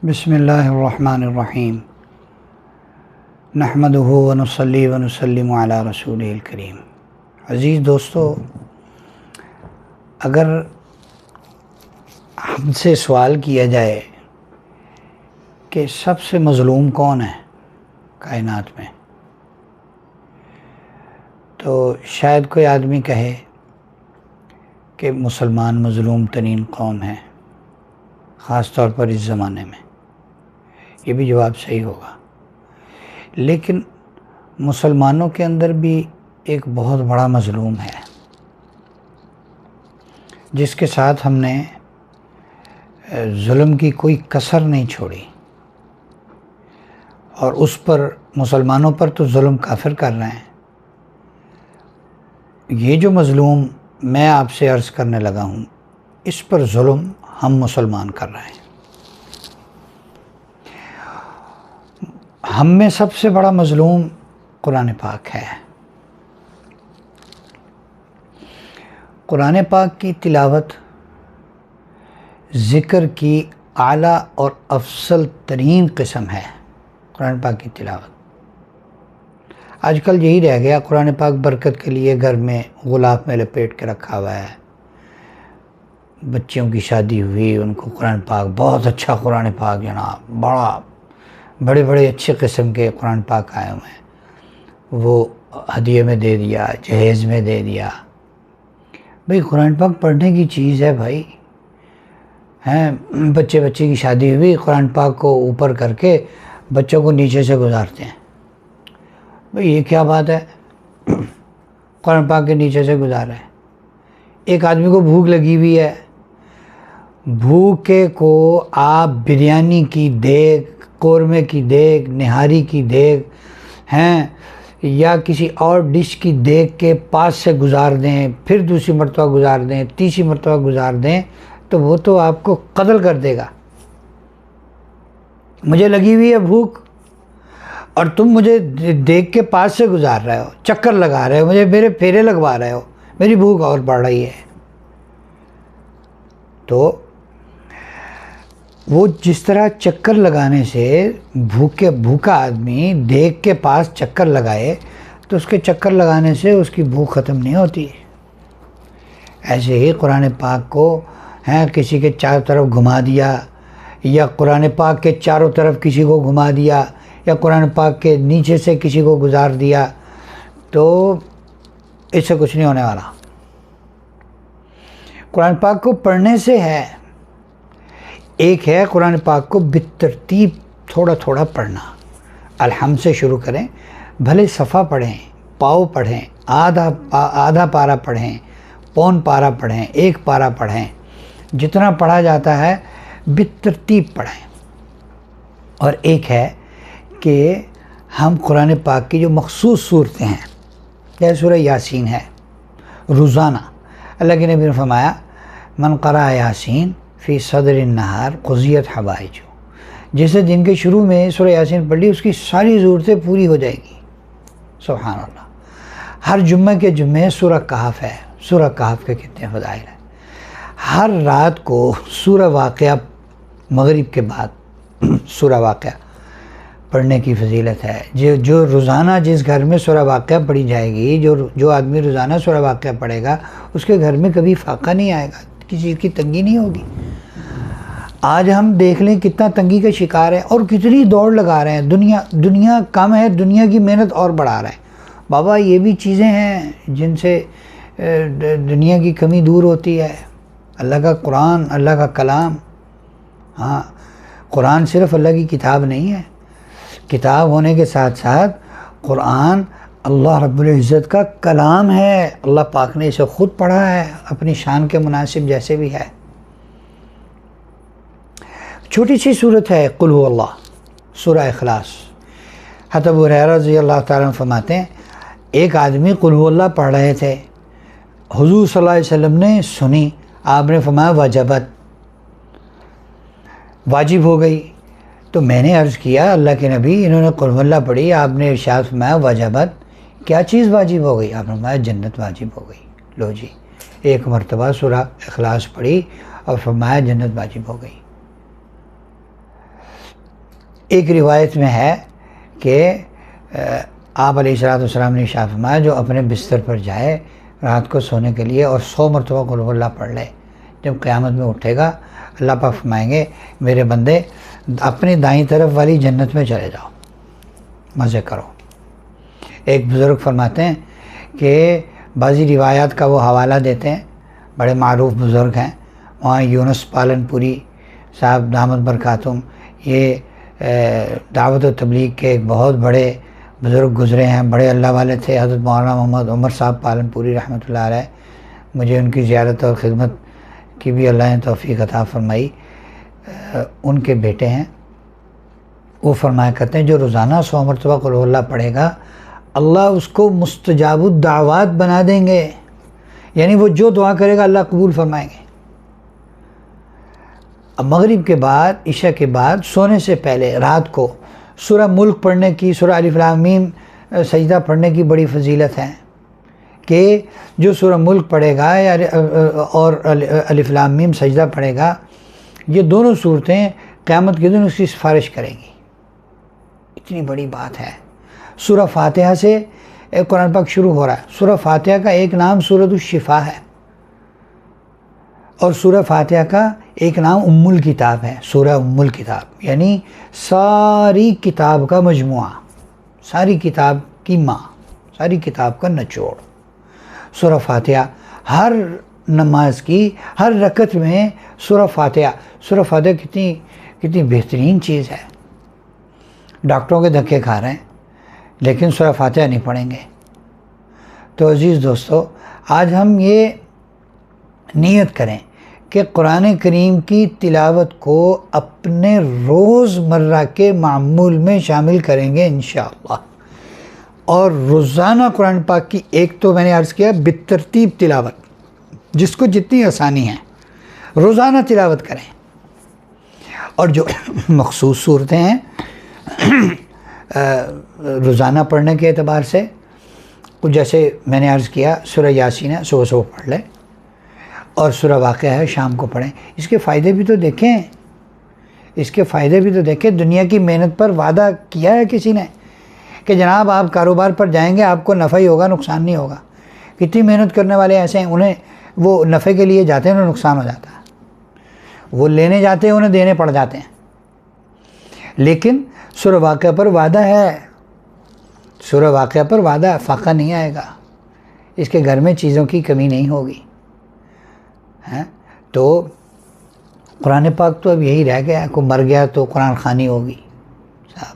बिस्मिल्लाहिर्रहमानिर्रहीम नहमदुहु व नुसल्ली व नुसल्लिमु अला रसूलिल करीम। अज़ीज़ दोस्तों, अगर हमसे सवाल किया जाए कि सबसे मज़लूम कौन है कायनात में, तो शायद कोई आदमी कहे कि मुसलमान मज़लूम तरीन कौम है, ख़ास तौर पर इस ज़माने में। ये भी जवाब सही होगा, लेकिन मुसलमानों के अंदर भी एक बहुत बड़ा मज़लूम है जिसके साथ हमने जुल्म की कोई कसर नहीं छोड़ी, और उस पर मुसलमानों पर तो जुल्म काफिर कर रहे हैं। ये जो मज़लूम मैं आपसे अर्ज़ करने लगा हूँ, इस पर जुल्म हम मुसलमान कर रहे हैं। हम में सबसे बड़ा मज़लूम कुरान पाक है। कुरान पाक की तिलावत ज़िक्र की आला और अफसल तरीन किस्म है। कुरान पाक की तिलावत आजकल यही रह गया। कुरान पाक बरकत के लिए घर में गुलाब में लपेट के रखा हुआ है। बच्चियों की शादी हुई, उनको कुरान पाक, बहुत अच्छा कुरान पाक जनाब, बड़े बड़े अच्छे किस्म के कुरान पाक आए हुए हैं, वो हदिये में दे दिया, जहेज़ में दे दिया। भाई कुरान पाक पढ़ने की चीज़ है भाई, हैं। बच्चे की शादी हुई, कुरान पाक को ऊपर करके बच्चों को नीचे से गुजारते हैं। भाई ये क्या बात है, कुरान पाक के नीचे से गुजारा है। एक आदमी को भूख लगी हुई है, भूखे को आप बिरयानी की देग, कौरमे की देग, निहारी की देग हैं, या किसी और डिश की देग के पास से गुज़ार दें, फिर दूसरी मरतबा गुज़ार दें, तीसरी मरतबा गुज़ार दें, तो वो तो आपको कत्ल कर देगा। मुझे लगी हुई है भूख और तुम मुझे देग के पास से गुज़ार रहे हो, चक्कर लगा रहे हो, मुझे मेरे फेरे लगवा रहे हो, मेरी भूख और बढ़ रही है। तो वो जिस तरह चक्कर लगाने से भूखा आदमी देग के पास चक्कर लगाए, तो उसके चक्कर लगाने से उसकी भूख ख़त्म नहीं होती। ऐसे ही कुरान पाक को हैं किसी के चारों तरफ घुमा दिया, या कुरान पाक के चारों तरफ किसी को घुमा दिया, या कुरान पाक के नीचे से किसी को गुजार दिया, तो इससे कुछ नहीं होने वाला। कुरान पाक को पढ़ने से है। एक है कुरान पाक को बितरतीब थोड़ा थोड़ा पढ़ना। अलहम्द से शुरू करें, भले सफ़ा पढ़ें, पाव पढ़ें, आधा पारा पढ़ें, पौन पारा पढ़ें, एक पारा पढ़ें, जितना पढ़ा जाता है बितरतीब पढ़ें। और एक है कि हम कुरान पाक की जो मखसूस सूरतें हैं, जैसे सूरह यासीन है, रोज़ाना अल्लाह के नबी ने फरमाया, मन क़रा यासीन फ़ी सदर नहार क़ुज़ियत हवाइजु। जिसे दिन के शुरू में सूरह यासीन पढ़ ली, उसकी सारी ज़रूरतें पूरी हो जाएगी। सुभान अल्लाह। हर जुम्मे के जुम्मे सूरह कहफ़ है। सूरह कहफ़ के कितने फ़ज़ाइल हैं। हर रात को सूरह वाक़या, मग़रिब के बाद सूरह वाक़या पढ़ने की फजीलत है। जो रोज़ाना जिस घर में सूरह वाक़या पढ़ी जाएगी, जो आदमी रोज़ाना सूरह वाक़या पढ़ेगा, उसके घर में कभी फाका नहीं आएगा, किसी चीज़ की तंगी नहीं होगी। आज हम देख लें कितना तंगी का शिकार है और कितनी दौड़ लगा रहे हैं। दुनिया कम है, दुनिया की मेहनत और बढ़ा रहे हैं। बाबा ये भी चीज़ें हैं जिनसे दुनिया की कमी दूर होती है। अल्लाह का कुरान, अल्लाह का कलाम। हाँ, कुरान सिर्फ़ अल्लाह की किताब नहीं है, किताब होने के साथ साथ कुरान अल्लाह रब्बुल इज़्ज़त का कलाम है। अल्लाह पाक ने इसे ख़ुद पढ़ा है, अपनी शान के मुनासिब जैसे भी है। छोटी सी सूरत है कुल हु अल्लाह, सूरह इखलास। हज़रत अबू हुरैरा रज़ियल्लाहु ताला अन्हु फरमाते हैं, एक आदमी कुल हु अल्लाह पढ़ रहे थे, हुज़ूर सल्लल्लाहु अलैहि वसल्लम ने सुनी, आपने फरमाया वजबत, वाजिब हो गई। तो मैंने अर्ज़ किया, अल्लाह के नबी, इन्होंने कुल हु अल्लाह पढ़ी, आपने इरशाद फरमाया वजबत, क्या चीज़ वाजिब हो गई? आपने फरमाया जन्नत वाजिब हो गई। लो जी, एक मरतबा सूरह इखलास पढ़ी और फरमाया जन्नत वाजिब हो गई। एक रिवायत में है कि आप अलैहिस्सलाम ने इरशाद फरमाया, जो अपने बिस्तर पर जाए रात को सोने के लिए और 100 मरतबा कुल हुवल्लाह पढ़ ले, जब क़यामत में उठेगा अल्लाह पाक फरमाएंगे मेरे बंदे अपनी दाईं तरफ वाली जन्नत में चले जाओ, मज़े करो। एक बुज़ुर्ग फरमाते हैं कि बाज़ी रिवायात का वो हवाला देते हैं, बड़े मारूफ बुज़ुर्ग हैं वहाँ, यूनुस पालनपुरी साहब दामद बरकातुम, ये दावत व तबलीग के एक बहुत बड़े बुज़ुर्ग गुज़रे हैं, बड़े अल्लाह वाले थे। हज़रत मौलाना मोहम्मद उमर साहब पालनपुरी रहमतुल्लाह अलैह, मुझे उनकी ज़ियारत और ख़िदमत की भी अल्लाह ने तौफ़ीक़ अता फ़रमाई। उनके बेटे हैं, वो फरमाया करते हैं जो रोज़ाना 100 मरतबा कुल हुवल्लाह पढ़ेगा अल्लाह उसको मुस्तजाबुद दावात बना देंगे, यानी वो जो दुआ करेगा अल्लाह कबूल फरमाएंगे। अब मगरिब के बाद, इशा के बाद, सोने से पहले रात को सूरह मुल्क पढ़ने की, सूरह अलिफ लाम मीम सजदा पढ़ने की बड़ी फजीलत है कि जो सूरह मुल्क पढ़ेगा या और अलिफ लाम मीम सजदा पढ़ेगा, ये दोनों सूरतें क़यामत के दिन उसकी सिफारिश करेंगी। इतनी बड़ी बात है। सूरह फातिहा से कुरान पाक शुरू हो रहा है। सूरह फातिहा का एक नाम सूरतुश शिफा है और सूरह फातिहा का एक नाम उम्मुल किताब है, सूरह उम्मुल किताब, यानी सारी किताब का मजमुआ, सारी किताब की माँ, सारी किताब का निचोड़। सूरह फातिहा हर नमाज की हर रकत में सूरह फातिहा कितनी बेहतरीन चीज़ है। डॉक्टरों के धक्के खा रहे हैं लेकिन सूरह फातिहा नहीं पढ़ेंगे। तो अज़ीज़ दोस्तों, आज हम ये नियत करें कि कुरान करीम की तिलावत को अपने रोज़मर्रा के मामूल में शामिल करेंगे इंशाअल्लाह। और रोज़ाना कुरान पाक की, एक तो मैंने अर्ज़ किया बितरतीब तिलावत, जिसको जितनी आसानी है रोज़ाना तिलावत करें। और जो मखसूस सूरतें हैं रोज़ाना पढ़ने के एतबार से, कुछ जैसे मैंने अर्ज़ किया सूरह यासीन है, सुबह पढ़ लें, और सूरह वाक़िया है शाम को पढ़ें। इसके फ़ायदे भी तो देखें, इसके फ़ायदे भी तो देखें। दुनिया की मेहनत पर वादा किया है किसी ने कि जनाब आप कारोबार पर जाएंगे आपको नफ़ा ही होगा, नुकसान नहीं होगा। कितनी मेहनत करने वाले ऐसे हैं, उन्हें वो नफ़े के लिए जाते हैं, उन्हें नुकसान हो जाता है। वो लेने जाते हैं, उन्हें देने पड़ जाते हैं। लेकिन सूरह वाक़िया पर वादा है, सूरह वाक़िया पर वादा है, फाका नहीं आएगा, इसके घर में चीज़ों की कमी नहीं होगी। हैं तो कुरान पाक तो अब यही रह गया, कोई मर गया तो कुरान खानी होगी साहब।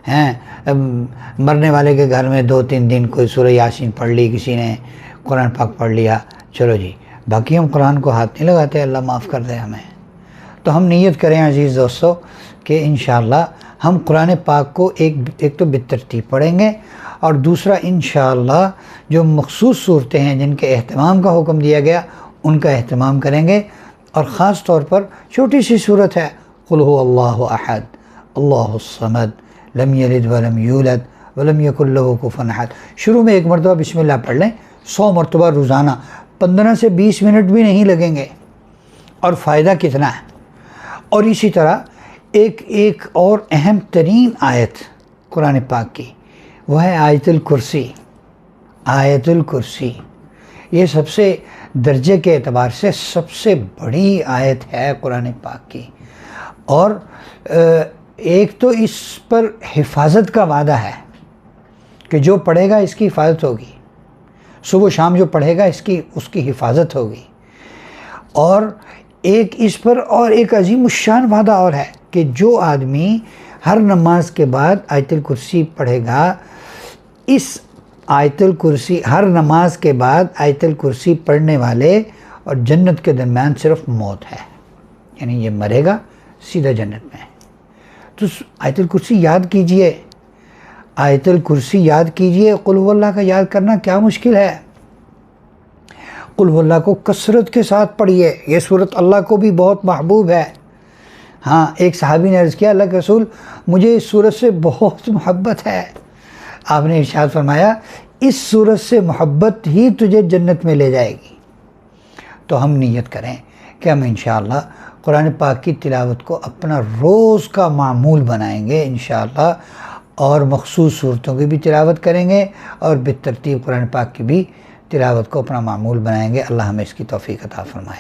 हैं मरने वाले के घर में 2-3 दिन कोई सूरह यासीन पढ़ ली, किसी ने कुरान पाक पढ़ लिया, चलो जी, बाकी हम कुरान को हाथ नहीं लगाते, अल्लाह माफ़ कर दे हमें। तो हम नियत करें अज़ीज़ दोस्तों कि इंशाअल्लाह हम कुरान पाक को एक तो बितरतीब पढ़ेंगे, और दूसरा इंशाअल्लाह जो मखसूस सूरतें हैं जिनके अहतमाम का हुक्म दिया गया उनका अहतमाम करेंगे। और ख़ास तौर पर छोटी सी सूरत है कुल हुवल्लाहु अहद अल्लाहुस समद लम यलिद वलम यूलद वलम यकुल लहू कुफुवन अहद। शुरू में 1 मरतबा बिस्मिल्लाह पढ़ लें, 100 मरतबा रोज़ाना, 15 से 20 मिनट भी नहीं लगेंगे। और फ़ायदा कितना है। और इसी तरह एक और अहम तरीन आयत कुरान पाक की, वह है आयतुल कुर्सी। आयतुल कुर्सी ये सबसे दर्जे के एतबार से सबसे बड़ी आयत है कुरान पाक की। और एक तो इस पर हिफाजत का वादा है कि जो पढ़ेगा इसकी हिफाजत होगी, सुबह शाम जो पढ़ेगा उसकी हिफाजत होगी। और एक इस पर और एक अजीम शान वादा और है कि जो आदमी हर नमाज के बाद आयतुल कुर्सी पढ़ेगा, इस आयतुल कुर्सी, हर नमाज के बाद आयतुल कुर्सी पढ़ने वाले और जन्नत के दरमियान सिर्फ मौत है, यानी ये मरेगा सीधा जन्नत में। तो आयतुल कुर्सी याद कीजिए, आयतुल कुर्सी याद कीजिए। कुल हुवल्लाह का याद करना क्या मुश्किल है। कुल हुवल्लाह को कसरत के साथ पढ़िए, ये सूरत अल्लाह को भी बहुत महबूब है। हाँ, एक सहाबी ने अर्ज़ किया, अल्लाह के रसूल मुझे इस सूरत से बहुत मोहब्बत है। आपने इरशाद फरमाया, इस सूरत से मोहब्बत ही तुझे जन्नत में ले जाएगी। तो हम नियत करें कि हम इंशाअल्लाह कुरान पाक की तिलावत को अपना रोज़ का मामूल बनाएंगे इंशाअल्लाह, और मखसूस सूरतों की भी तिलावत करेंगे और बेतरतीब कुरान पाक की भी तिलावत को अपना मामूल बनाएंगे। अल्लाह हमें इसकी तौफीक अता फरमाए।